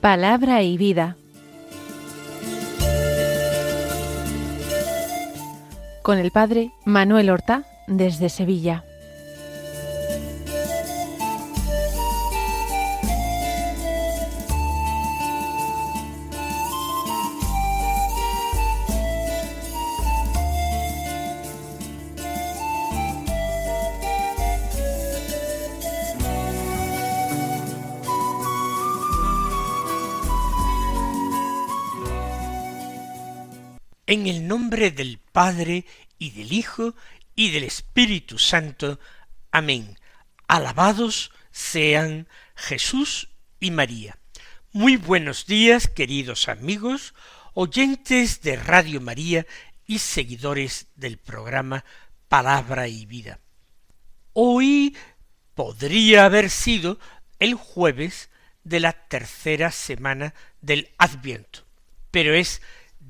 Palabra y vida. Con el padre Manuel Horta, desde Sevilla. En el nombre del Padre, y del Hijo, y del Espíritu Santo. Amén. Alabados sean Jesús y María. Muy buenos días, queridos amigos, oyentes de Radio María y seguidores del programa Palabra y Vida. Hoy podría haber sido el jueves de la tercera semana del Adviento, pero es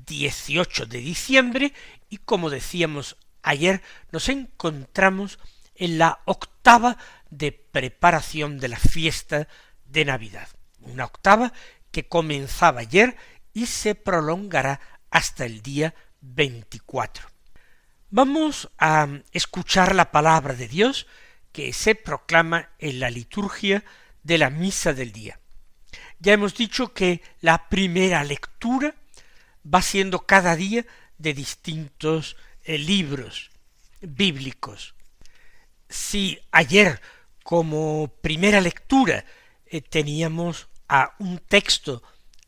18 de diciembre y, como decíamos ayer, nos encontramos en la octava de preparación de la fiesta de Navidad. Una octava que comenzaba ayer y se prolongará hasta el día 24. Vamos a escuchar la palabra de Dios que se proclama en la liturgia de la misa del día. Ya hemos dicho que la primera lectura va siendo cada día de distintos libros bíblicos. Si ayer como primera lectura teníamos a un texto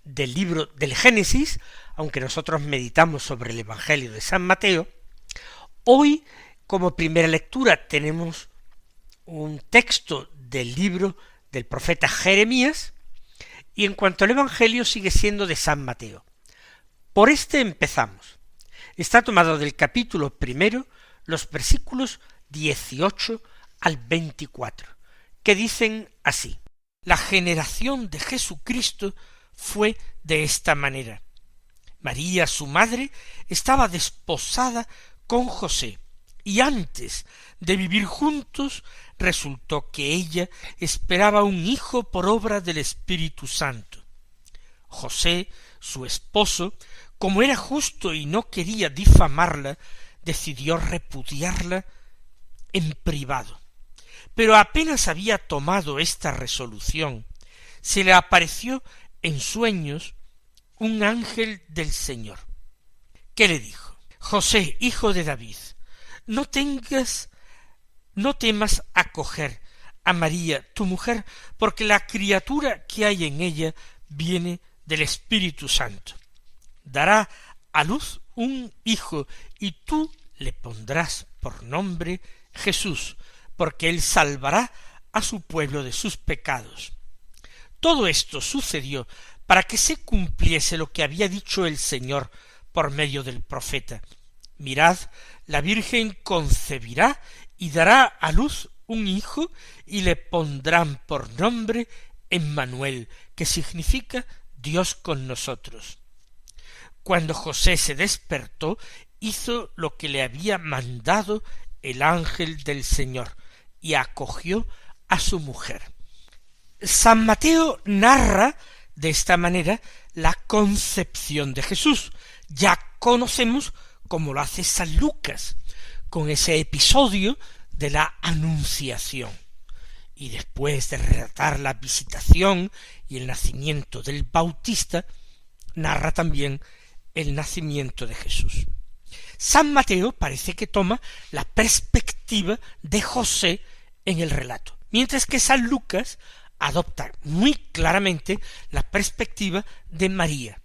del libro del Génesis, aunque nosotros meditamos sobre el Evangelio de San Mateo, hoy como primera lectura tenemos un texto del libro del profeta Jeremías, y en cuanto al Evangelio sigue siendo de San Mateo. Por este empezamos. Está tomado del capítulo primero, los versículos 18 al 24, que dicen así: La generación de Jesucristo fue de esta manera. María, su madre, estaba desposada con José, y antes de vivir juntos resultó que ella esperaba un hijo por obra del Espíritu Santo. José, su esposo, como era justo y no quería difamarla, decidió repudiarla en privado. Pero apenas había tomado esta resolución, se le apareció en sueños un ángel del Señor, que le dijo: José, hijo de David, no temas acoger a María, tu mujer, porque la criatura que hay en ella viene del Espíritu Santo. Dará a luz un hijo, y tú le pondrás por nombre Jesús, porque él salvará a su pueblo de sus pecados. Todo esto sucedió para que se cumpliese lo que había dicho el Señor por medio del profeta: Mirad, la Virgen concebirá y dará a luz un hijo, y le pondrán por nombre Emmanuel, que significa Dios con nosotros. Cuando José se despertó, hizo lo que le había mandado el ángel del Señor, y acogió a su mujer. San Mateo narra de esta manera la concepción de Jesús. Ya conocemos cómo lo hace San Lucas, con ese episodio de la Anunciación. Y después de relatar la visitación y el nacimiento del Bautista, narra también el nacimiento de Jesús. San Mateo parece que toma la perspectiva de José en el relato, mientras que San Lucas adopta muy claramente la perspectiva de María,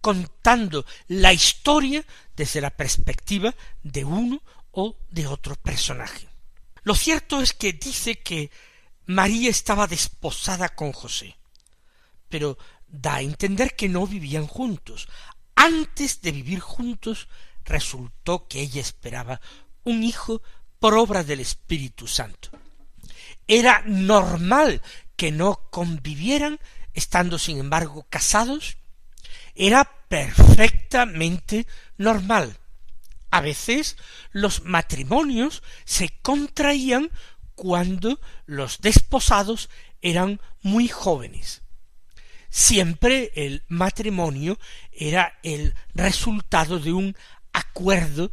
contando la historia desde la perspectiva de uno o de otro personaje. Lo cierto es que dice que María estaba desposada con José, pero da a entender que no vivían juntos. Antes de vivir juntos, resultó que ella esperaba un hijo por obra del Espíritu Santo. Era normal que no convivieran estando sin embargo casados. Era perfectamente normal. A veces los matrimonios se contraían cuando los desposados eran muy jóvenes. Siempre el matrimonio era el resultado de un acuerdo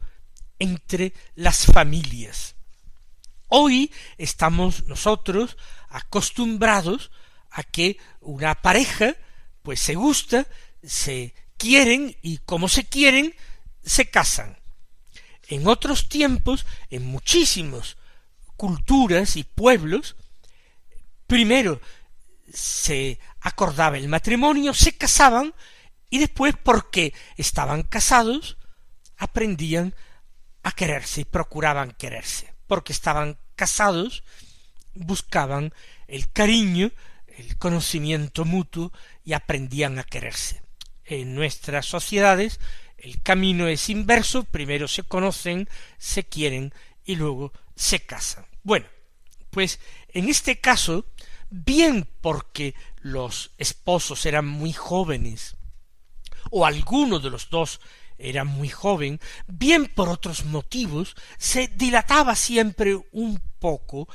entre las familias. Hoy estamos nosotros acostumbrados a que una pareja pues se gusta, se quieren y como se quieren, se casan. En otros tiempos, en muchísimas culturas y pueblos, primero se acordaba el matrimonio, se casaban y después, porque estaban casados, aprendían a quererse y procuraban quererse. Porque estaban casados, buscaban el cariño, el conocimiento mutuo y aprendían a quererse. En nuestras sociedades el camino es inverso, primero se conocen, se quieren y luego se casan. Bueno, pues en este caso, bien porque los esposos eran muy jóvenes, o alguno de los dos era muy joven, bien por otros motivos, se dilataba siempre un poco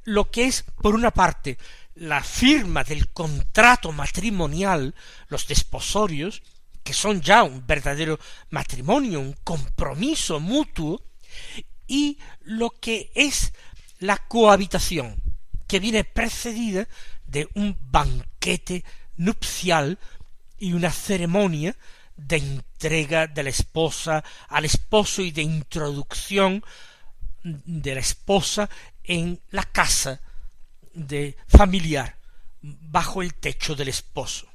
lo que es, por una parte, la firma del contrato matrimonial, los desposorios, que son ya un verdadero matrimonio, un compromiso mutuo, y lo que es la cohabitación, que viene precedida de un banquete nupcial y una ceremonia de entrega de la esposa al esposo y de introducción de la esposa en la casa de familiar, bajo el techo del esposo.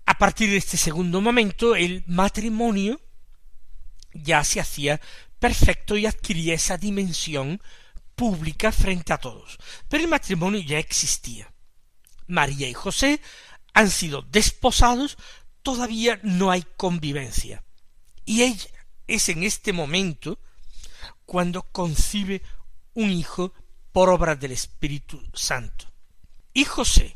A partir de este segundo momento, el matrimonio ya se hacía perfecto y adquiría esa dimensión pública frente a todos. Pero el matrimonio ya existía. María y José han sido desposados, todavía no hay convivencia. Y ella es en este momento cuando concibe un hijo por obra del Espíritu Santo. Y José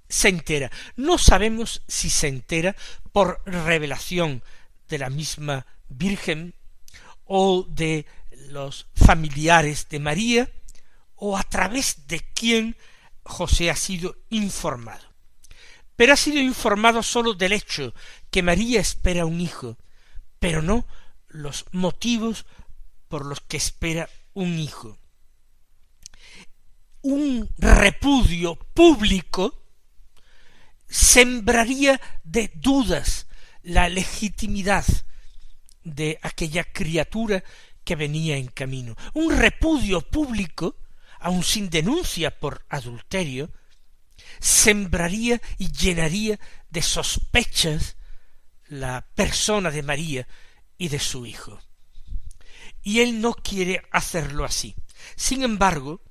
se entera, no sabemos si se entera por revelación de la misma Virgen o de los familiares de María, o a través de quién José ha sido informado. Pero ha sido informado sólo del hecho que María espera un hijo, pero no los motivos por los que espera un hijo. Un repudio público sembraría de dudas la legitimidad de aquella criatura que venía en camino. Un repudio público, aun sin denuncia por adulterio, sembraría y llenaría de sospechas la persona de María y de su hijo. Y él no quiere hacerlo así. Sin embargo,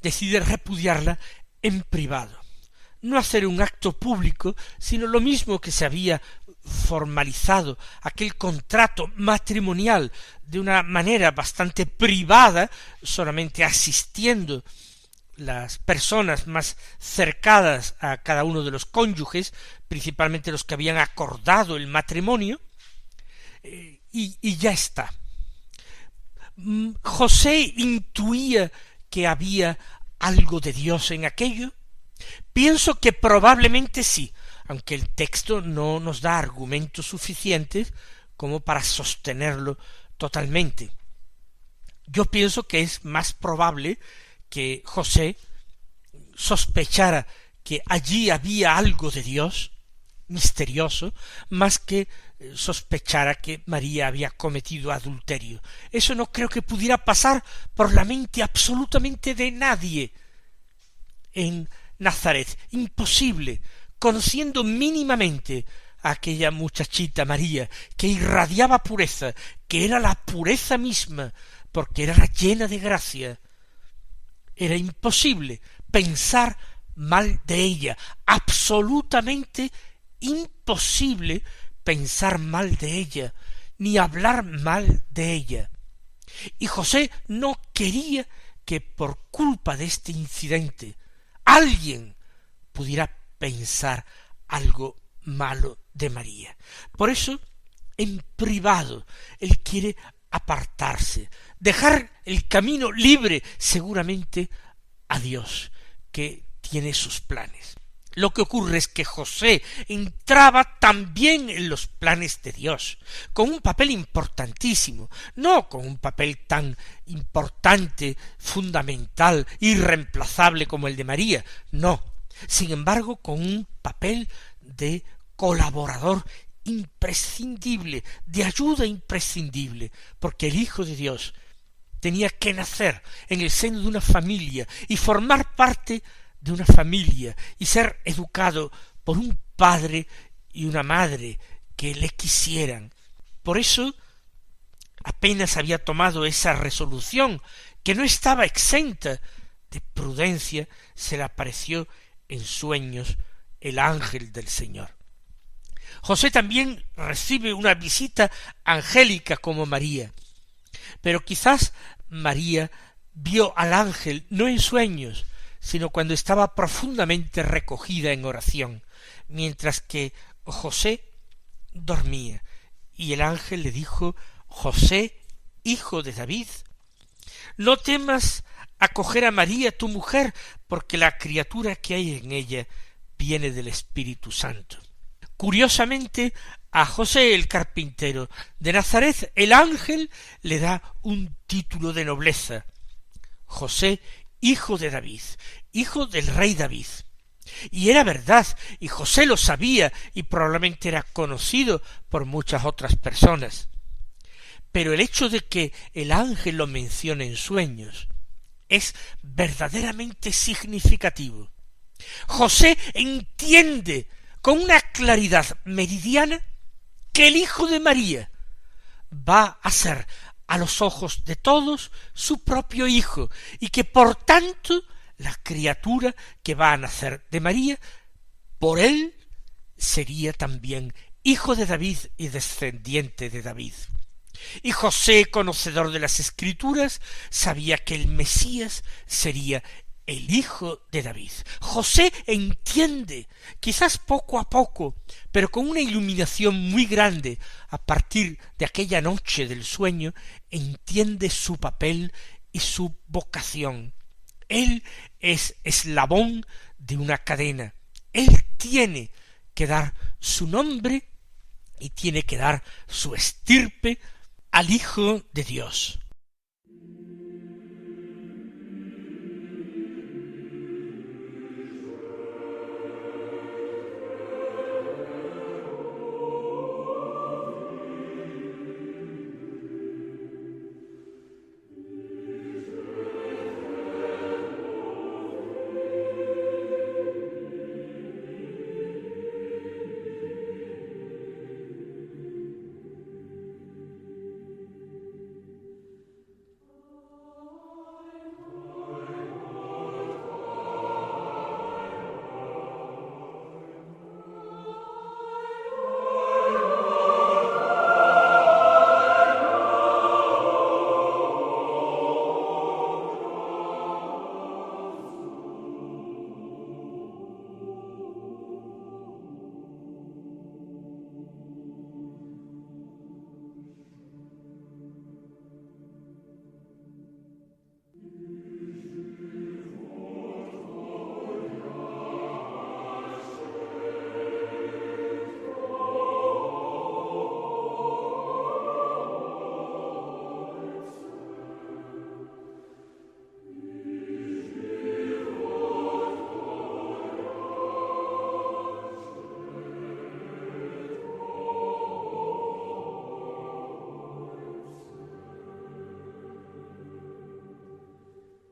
decide repudiarla en privado. No hacer un acto público, sino lo mismo que se había formalizado aquel contrato matrimonial de una manera bastante privada, solamente asistiendo las personas más cercanas a cada uno de los cónyuges, principalmente los que habían acordado el matrimonio, y ya está. José intuía que había algo de Dios en aquello. Pienso que probablemente sí, aunque el texto no nos da argumentos suficientes como para sostenerlo totalmente. Yo pienso que es más probable que José sospechara que allí había algo de Dios misterioso, más que sospechara que María había cometido adulterio. Eso no creo que pudiera pasar por la mente absolutamente de nadie en Nazaret. Imposible, conociendo mínimamente a aquella muchachita María, que irradiaba pureza, que era la pureza misma, porque era llena de gracia. Era imposible pensar mal de ella, absolutamente imposible pensar mal de ella, ni hablar mal de ella. Y José no quería que por culpa de este incidente alguien pudiera pensar algo malo de María. Por eso, en privado, él quiere apartarse, dejar el camino libre seguramente a Dios, que tiene sus planes. Lo que ocurre es que José entraba también en los planes de Dios, con un papel importantísimo, no con un papel tan importante, fundamental, irreemplazable como el de María, no, sin embargo con un papel de colaborador imprescindible, de ayuda imprescindible, porque el Hijo de Dios tenía que nacer en el seno de una familia y formar parte de una familia y ser educado por un padre y una madre que le quisieran. Por eso apenas había tomado esa resolución, que no estaba exenta de prudencia, se le apareció en sueños el ángel del Señor. José también recibe una visita angélica como María, pero quizás María vio al ángel no en sueños, sino cuando estaba profundamente recogida en oración, mientras que José dormía, y el ángel le dijo: José, hijo de David, no temas acoger a María tu mujer, porque la criatura que hay en ella viene del Espíritu Santo. Curiosamente, a José el carpintero de Nazaret, el ángel le da un título de nobleza: José, hijo de David, hijo del rey David. Y era verdad, y José lo sabía, y probablemente era conocido por muchas otras personas. Pero el hecho de que el ángel lo mencione en sueños es verdaderamente significativo. José entiende con una claridad meridiana que el Hijo de María va a ser a los ojos de todos su propio hijo, y que por tanto la criatura que va a nacer de María, por él sería también hijo de David y descendiente de David. Y José, conocedor de las Escrituras, sabía que el Mesías sería el hijo de David. José entiende, quizás poco a poco, pero con una iluminación muy grande, a partir de aquella noche del sueño, entiende su papel y su vocación. Él es eslabón de una cadena. Él tiene que dar su nombre y tiene que dar su estirpe al Hijo de Dios.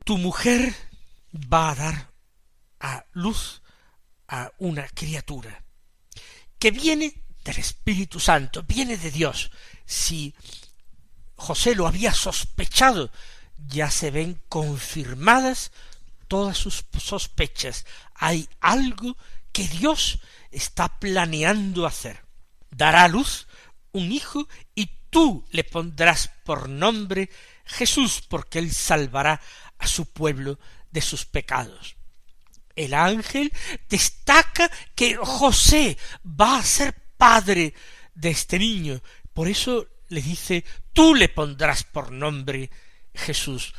Tu mujer va a dar a luz a una criatura que viene del Espíritu Santo, viene de Dios. Si José lo había sospechado, ya se ven confirmadas todas sus sospechas. Hay algo que Dios está planeando hacer. Dará a luz un hijo y tú le pondrás por nombre Jesús, porque él salvará a su pueblo de sus pecados. el ángel destaca que José va a ser padre de este niño. Por eso le dice, tú le pondrás por nombre Jesús.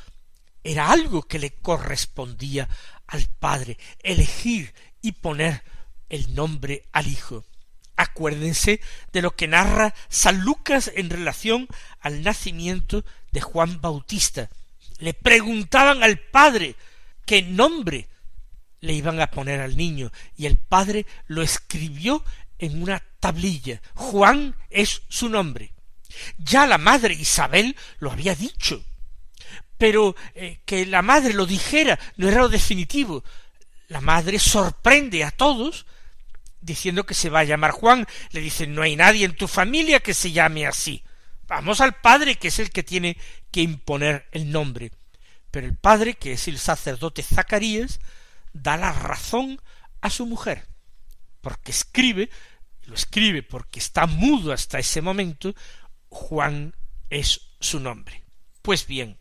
Era algo que le correspondía al padre, elegir y poner el nombre al hijo. Acuérdense de lo que narra San Lucas en relación al nacimiento de Juan Bautista. Le preguntaban al padre qué nombre le iban a poner al niño, y el padre lo escribió en una tablilla. Juan es su nombre. Ya la madre Isabel lo había dicho, pero que la madre lo dijera no era lo definitivo. La madre sorprende a todos diciendo que se va a llamar Juan. Le dicen, no hay nadie en tu familia que se llame así. Vamos al padre, que es el que tiene que imponer el nombre. Pero el padre, que es el sacerdote Zacarías, da la razón a su mujer, porque lo escribe porque está mudo hasta ese momento. Juan es su nombre. Pues bien,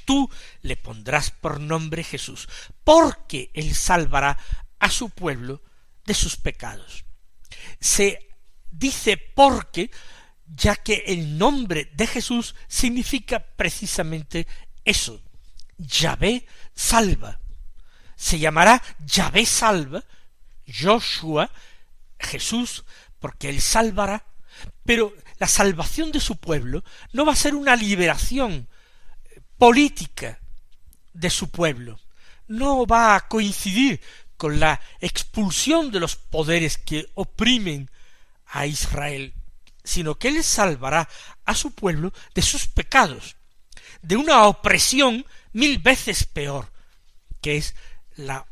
tú le pondrás por nombre Jesús, porque él salvará a su pueblo de sus pecados. Se dice porque, ya que el nombre de Jesús significa precisamente eso, Yahvé salva. Se llamará Yahvé salva, Joshua, Jesús, porque él salvará, pero la salvación de su pueblo no va a ser una liberación política de su pueblo, no va a coincidir con la expulsión de los poderes que oprimen a Israel, sino que él salvará a su pueblo de sus pecados, de una opresión 1000 veces peor, que es la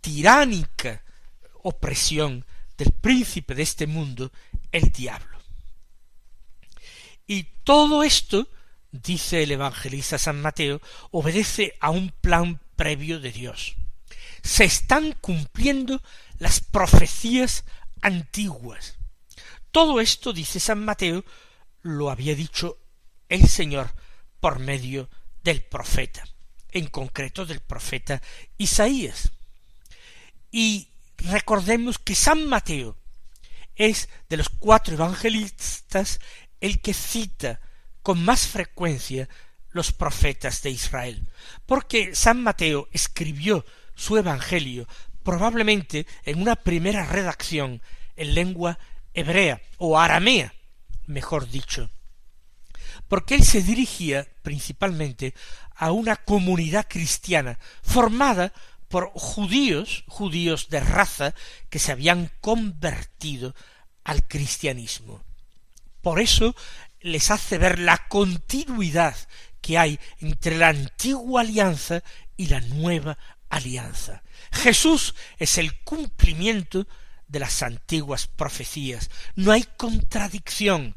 tiránica opresión del príncipe de este mundo, el diablo. Y todo esto, dice el evangelista San Mateo, obedece a un plan previo de Dios. Se están cumpliendo las profecías antiguas. Todo esto, dice San Mateo, lo había dicho el Señor por medio del profeta, en concreto del profeta Isaías. Y recordemos que San Mateo es de los 4 evangelistas el que cita con más frecuencia los profetas de Israel, porque San Mateo escribió su evangelio probablemente en una primera redacción en lengua hebrea o aramea, mejor dicho, porque él se dirigía principalmente a una comunidad cristiana formada por judíos de raza que se habían convertido al cristianismo. Por eso les hace ver la continuidad que hay entre la antigua alianza y la nueva alianza. Jesús es el cumplimiento de las antiguas profecías. No hay contradicción.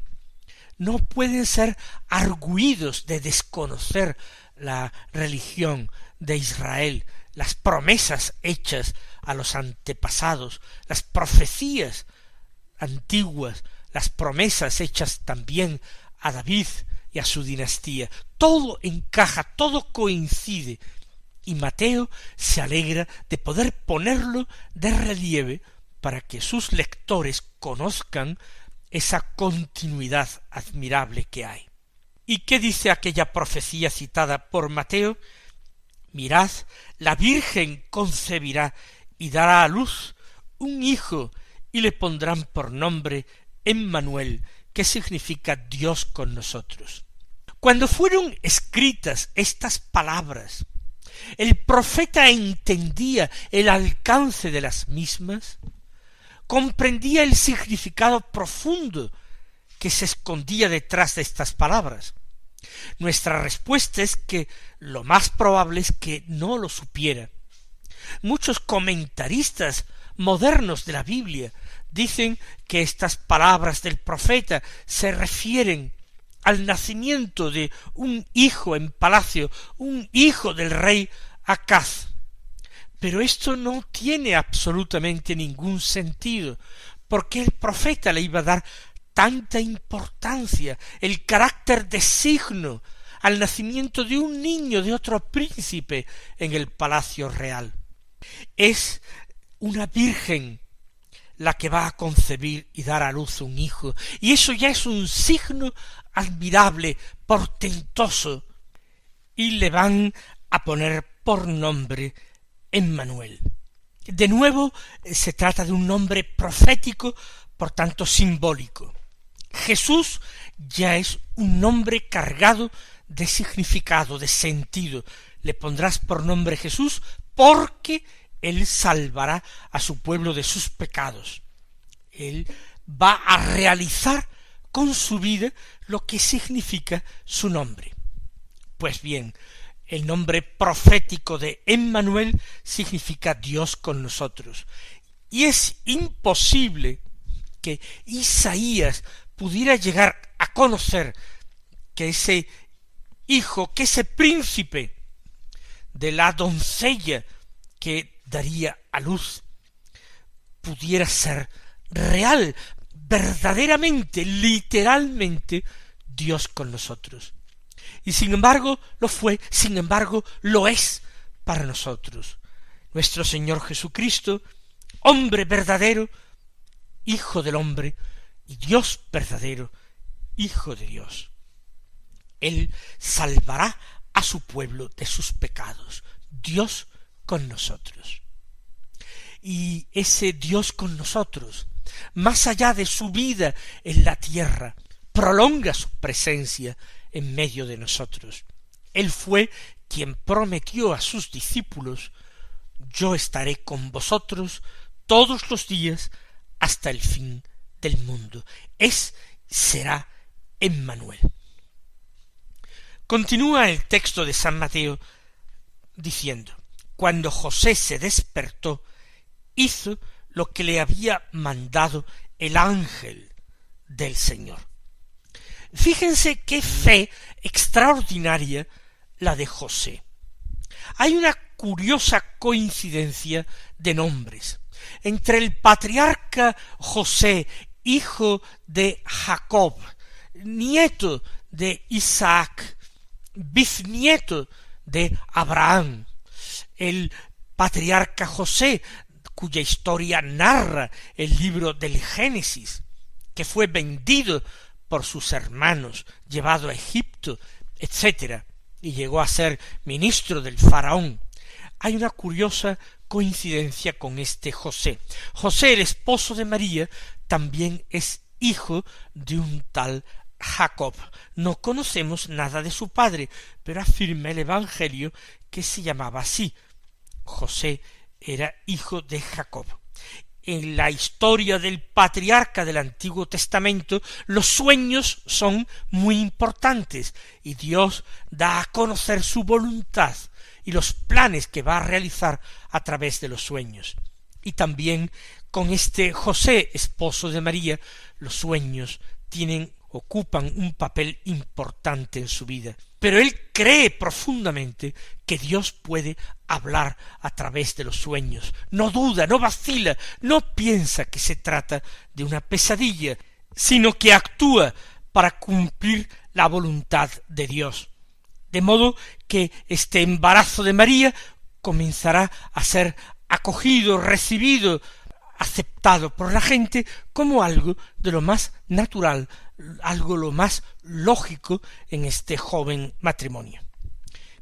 No pueden ser argüidos de desconocer la religión de Israel, las promesas hechas a los antepasados, las profecías antiguas, las promesas hechas también a David y a su dinastía. Todo encaja, todo coincide, y Mateo se alegra de poder ponerlo de relieve para que sus lectores conozcan esa continuidad admirable que hay. ¿Y qué dice aquella profecía citada por Mateo? Mirad, la Virgen concebirá y dará a luz un hijo, y le pondrán por nombre Emmanuel, que significa Dios con nosotros. Cuando fueron escritas estas palabras, el profeta entendía el alcance de las mismas, comprendía el significado profundo que se escondía detrás de estas palabras. Nuestra respuesta es que lo más probable es que no lo supiera. Muchos comentaristas modernos de la Biblia dicen que estas palabras del profeta se refieren al nacimiento de un hijo en palacio, un hijo del rey Acaz. Pero esto no tiene absolutamente ningún sentido, porque el profeta le iba a dar tanta importancia, el carácter de signo, al nacimiento de un niño de otro príncipe en el palacio real. Es una virgen la que va a concebir y dar a luz un hijo, y eso ya es un signo admirable, portentoso, y le van a poner por nombre Emmanuel. De nuevo, se trata de un nombre profético, por tanto simbólico. Jesús ya es un nombre cargado de significado, de sentido. Le pondrás por nombre Jesús porque Él salvará a su pueblo de sus pecados. Él va a realizar con su vida lo que significa su nombre. Pues bien, el nombre profético de Emmanuel significa Dios con nosotros. Y es imposible que Isaías pudiera llegar a conocer que ese hijo, que ese príncipe de la doncella que daría a luz, pudiera ser real, verdaderamente, literalmente, Dios con nosotros. Y sin embargo lo fue, sin embargo lo es para nosotros. Nuestro Señor Jesucristo, hombre verdadero, Hijo del hombre, y Dios verdadero, Hijo de Dios. Él salvará a su pueblo de sus pecados. Dios con nosotros. Y ese Dios con nosotros, más allá de su vida en la tierra, prolonga su presencia en medio de nosotros. Él fue quien prometió a sus discípulos: yo estaré con vosotros todos los días hasta el fin del mundo. Será Emmanuel. Continúa el texto de San Mateo diciendo: cuando José se despertó, hizo lo que le había mandado el ángel del Señor. Fíjense qué fe extraordinaria la de José. Hay una curiosa coincidencia de nombres. Entre el patriarca José, hijo de Jacob, nieto de Isaac, bisnieto de Abraham, el patriarca José, cuya historia narra el libro del Génesis, que fue vendido por sus hermanos, llevado a Egipto, etc., y llegó a ser ministro del faraón. Hay una curiosa coincidencia con este José. José, el esposo de María, también es hijo de un tal Jacob. No conocemos nada de su padre, pero afirma el Evangelio que se llamaba así. José era hijo de Jacob. En la historia del patriarca del Antiguo Testamento, los sueños son muy importantes y Dios da a conocer su voluntad y los planes que va a realizar a través de los sueños. Y también con este José, esposo de María, los sueños ocupan un papel importante en su vida. Pero él cree profundamente que Dios puede hablar a través de los sueños. No duda, no vacila, no piensa que se trata de una pesadilla, sino que actúa para cumplir la voluntad de Dios. De modo que este embarazo de María comenzará a ser acogido, recibido, aceptado por la gente como algo de lo más natural, algo lo más lógico en este joven matrimonio.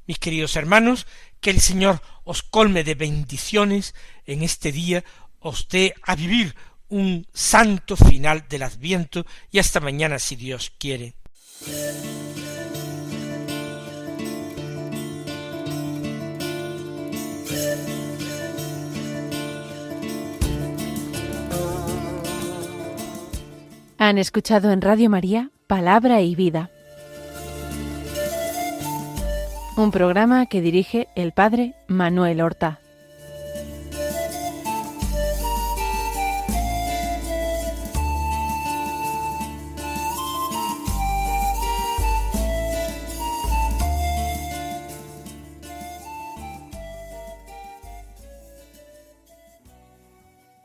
Mis queridos hermanos, que el Señor os colme de bendiciones en este día, os dé a vivir un santo final del Adviento y hasta mañana si Dios quiere. Han escuchado en Radio María Palabra y Vida, un programa que dirige el Padre Manuel Horta.